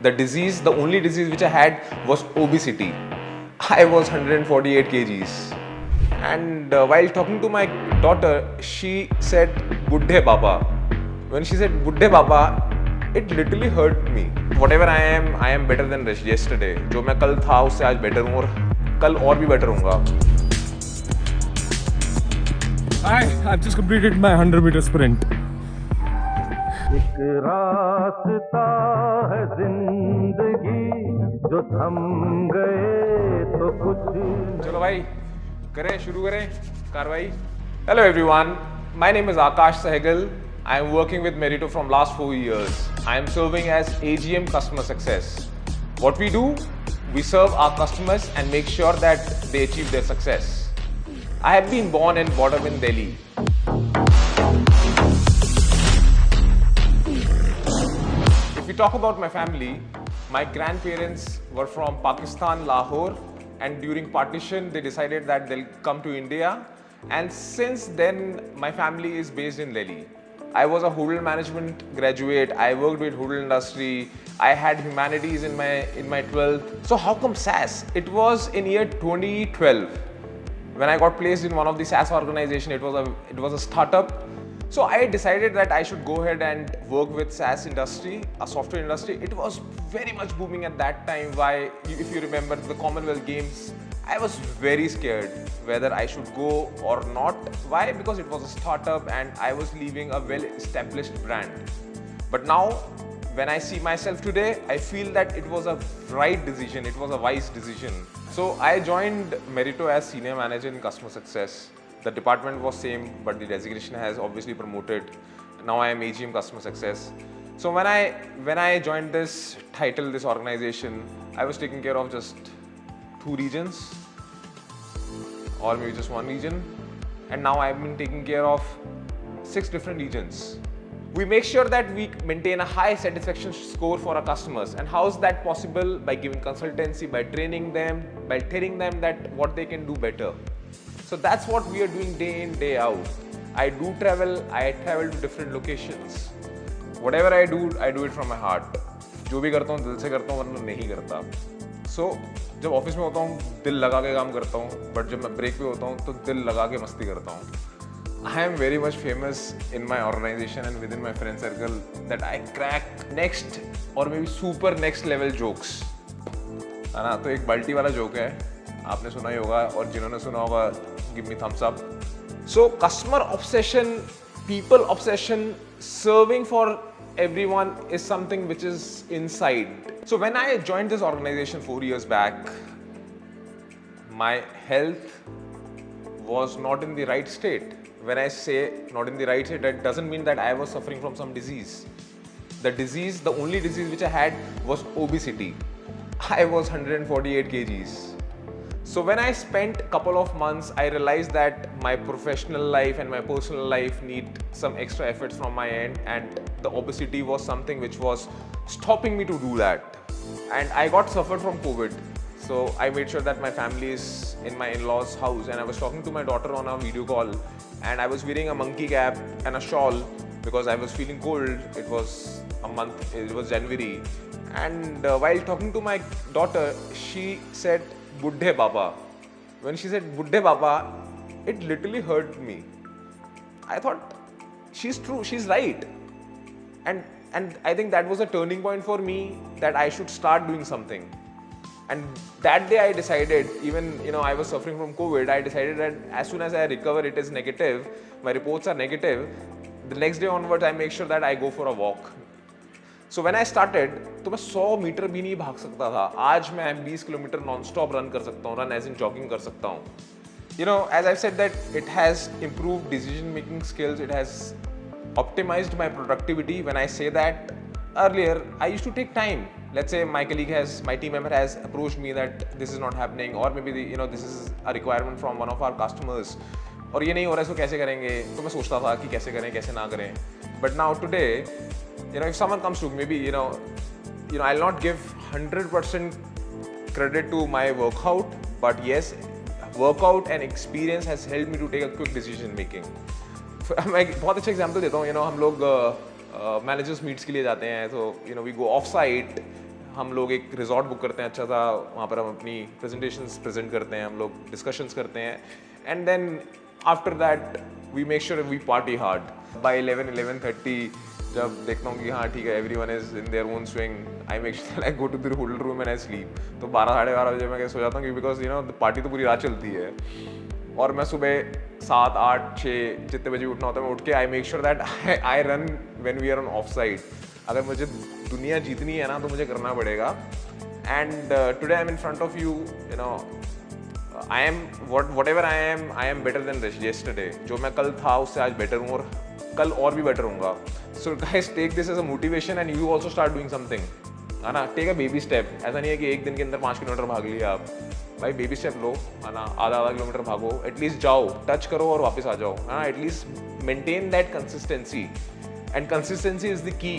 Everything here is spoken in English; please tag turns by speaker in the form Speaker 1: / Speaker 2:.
Speaker 1: The disease, the only disease which I had was obesity. I was 148 kgs. And while talking to my daughter, she said, Buddhe Baba. When she said Buddhe Baba, it literally hurt me. Whatever I am better than yesterday. जो मैं कल था उससे आज better हूँ और कल और भी better होऊंगा.
Speaker 2: I've just completed my 100-meter sprint.
Speaker 3: एक रास्ता है जिंदगी जो थम गए तो कुछ
Speaker 1: चलो भाई करें शुरू करें कार्रवाई. Hello everyone, my name is Akash Sehgal. I am working with Merito from last 4 years. I am serving as AGM Customer Success. What we do, we serve our customers and make sure that they achieve their success. I have been born and brought up in Delhi. If we talk about my family, my grandparents were from Pakistan, Lahore, and during partition they decided that they'll come to India, and since then my family is based in Delhi. I was a hotel management graduate. I worked with hotel industry. I had humanities in my 12th. So how come SaaS? It was in year 2012 when I got placed in one of the SaaS organization. It was a startup. So I decided that I should go ahead and work with SaaS industry, a software industry. It was very much booming at that time. Why, if you remember the Commonwealth Games, I was very scared whether I should go or not. Why? Because it was a startup and I was leaving a well-established brand. But now, when I see myself today, I feel that it was a right decision. It was a wise decision. So I joined Merito as senior manager in customer success. The department was same, but the designation has obviously promoted. Now I am AGM customer success. So when I joined this title, this organization, I was taking care of just 2 regions, or maybe just 1 region, and now I've been taking care of 6 different regions. We make sure that we maintain a high satisfaction score for our customers. And how is that possible? By giving consultancy, by training them, by telling them that what they can do better. So that's what we are doing day in, day out. I travel to different locations. Whatever I do it from my heart. जो भी करता हूँ दिल से करता हूँ, वरना नहीं करता. So जब ऑफिस में होता हूँ दिल लगा के काम करता हूँ, but जब मैं ब्रेक पे होता हूँ तो दिल लगा के मस्ती करता हूँ. I am very much famous in my organization and within my friend circle that I crack next or maybe super next level jokes. है ना? तो एक बाल्टी वाला जोक है, आपने सुना ही होगा, और जिन्होंने सुना होगा give me thumbs up. So customer obsession, people obsession, serving for everyone is something which is inside. So when I joined this organization 4 years back, my health was not in the right state. When I say not in the right state, that doesn't mean that I was suffering from some disease. The disease, the only disease which I had was obesity. I was 148 kgs. So when I spent a couple of months, I realized that my professional life and my personal life need some extra efforts from my end, and the obesity was something which was stopping me to do that. And I got suffered from COVID. So I made sure that my family is in my in-laws' house, and I was talking to my daughter on a video call, and I was wearing a monkey cap and a shawl because I was feeling cold. It was it was January. And while talking to my daughter, she said, Buddhe Baba. When she said Buddhe Baba, it literally hurt me. I thought, she's true, she's right. And I think that was a turning point for me that I should start doing something. And that day I decided, even I was suffering from COVID, I decided that as soon as I recover, it is negative, my reports are negative, the next day onwards I make sure that I go for a walk. So when I started, तो मैं 100 metre भी नहीं भाग सकता था. आज मैं 20 kilometre non-stop run कर सकता हूँ, run as in jogging कर सकता हूँ. As I've said that it has improved decision making skills, it has optimized my productivity. When I say that, earlier I used to take time. Let's say my team member has approached me that this is not happening, or maybe this is a requirement from one of our customers, और ये नहीं हो रहा है, इसको कैसे करेंगे? तो मैं सोचता था कि कैसे करें, कैसे ना करें. But now today, if someone comes to me, maybe I'll not give 100% credit to my workout, but yes, workout and experience has helped me to take a quick decision making. मैं एक बहुत अच्छा एग्जांपल देता हूँ. हम लोग managers meets के लिए जाते हैं, तो वी गो ऑफ साइट, हम लोग एक रिजॉर्ट बुक करते हैं अच्छा सा, वहाँ पर हम अपनी प्रेजेंटेशंस प्रेजेंट करते हैं, हम लोग डिस्कशंस करते हैं, and then after that we make sure we party hard. By 11-11:30 जब देखता हूँ कि हाँ ठीक है everyone is in their own swing, I make sure I go to the hotel room and I sleep. तो 12-12:30 बजे मैं सो जाता हूँ बिकॉज यू नो पार्टी तो पूरी रात चलती है, और मैं सुबह 7, 8, 6 जितने बजे उठना होता है मैं उठ के I make sure that I run when we are on off side. अगर मुझे दुनिया जीतनी है ना तो मुझे करना पड़ेगा। And today I am in front of you know I am whatever I am better than yesterday। जो मैं कल था उससे आज बेटर हूँ, और कल और भी बेटर हूँगा। So guys take this as a motivation and you also start doing something, है ना। Take a baby step. ऐसा नहीं है कि एक दिन के अंदर 5 किलोमीटर भाग लिया आप, भाई बेबी स्टेप लो, है ना। आधा किलोमीटर भागो, एटलीस्ट जाओ, टच करो और वापस आ जाओ, है ना। At least maintain that consistency, and consistency is the key.